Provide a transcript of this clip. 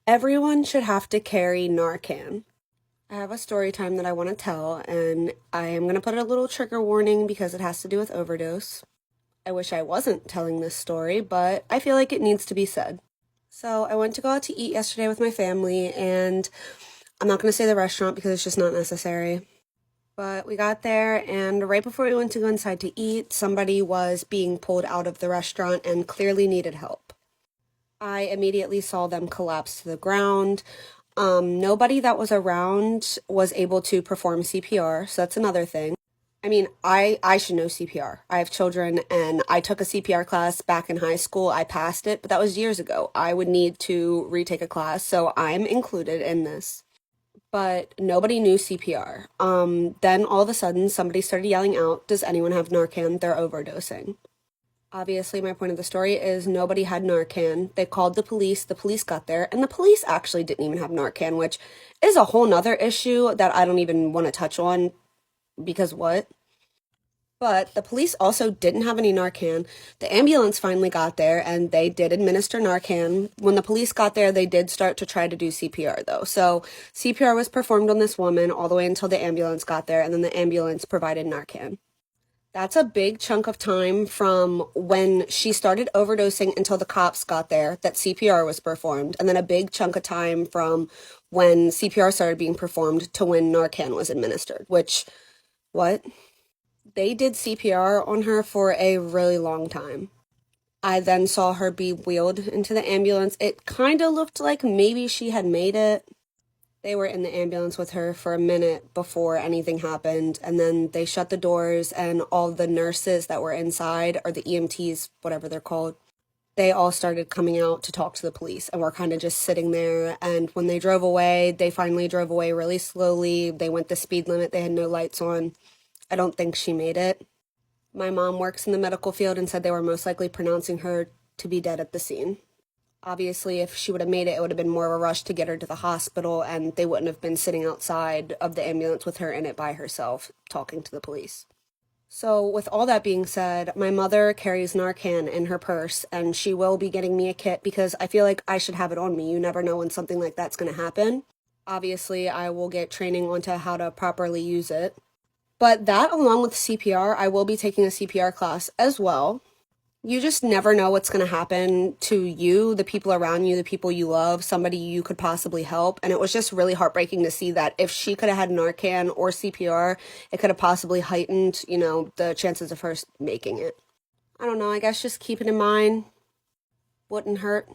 Everyone should have to carry Narcan. I have a story time that I want to tell, and I am going to put a little trigger warning because it has to do with overdose. I wish I wasn't telling this story, but I feel like it needs to be said. So, I went to go out to eat yesterday with my family, and I'm not going to say the restaurant because it's just not necessary. But we got there, and right before we went to go inside to eat, somebody was being pulled out of the restaurant and clearly needed help. I immediately saw them collapse to the ground. Nobody that was around was able to perform CPR, so that's another thing. I mean, I should know CPR. I have children and I took a CPR class back in high school. I passed it, but that was years ago. I would need to retake a class, so I'm included in this. But nobody knew CPR. Then all of a sudden, somebody started yelling out, "Does anyone have Narcan? They're overdosing." Obviously, my point of the story is nobody had Narcan. They called the police got there, and the police actually didn't even have Narcan, which is a whole nother issue that I don't even want to touch on because what? But the police also didn't have any Narcan. The ambulance finally got there and they did administer Narcan. When the police got there, they did start to try to do CPR though. So CPR was performed on this woman all the way until the ambulance got there, and then the ambulance provided Narcan. That's a big chunk of time from when she started overdosing until the cops got there that CPR was performed, and then a big chunk of time from when CPR started being performed to when Narcan was administered, which, what? They did CPR on her for a really long time. I then saw her be wheeled into the ambulance. It kind of looked like maybe she had made it. They were in the ambulance with her for a minute before anything happened, and then they shut the doors, and all the nurses that were inside, or the EMTs, whatever they're called, they all started coming out to talk to the police, and we're kind of just sitting there. And when they drove away, they finally drove away really slowly. They went the speed limit, they had no lights on. I don't think she made it. My mom works in the medical field and said they were most likely pronouncing her to be dead at the scene. Obviously, if she would have made it, it would have been more of a rush to get her to the hospital, and they wouldn't have been sitting outside of the ambulance with her in it by herself, talking to the police. So, with all that being said, my mother carries Narcan in her purse, and she will be getting me a kit because I feel like I should have it on me. You never know when something like that's going to happen. Obviously, I will get training onto how to properly use it. But that, along with CPR, I will be taking a CPR class as well. You just never know what's going to happen to you, the people around you, the people you love, somebody you could possibly help. And it was just really heartbreaking to see that if she could have had Narcan or CPR, it could have possibly heightened, the chances of her making it. I don't know, I guess just keep it in mind. Wouldn't hurt.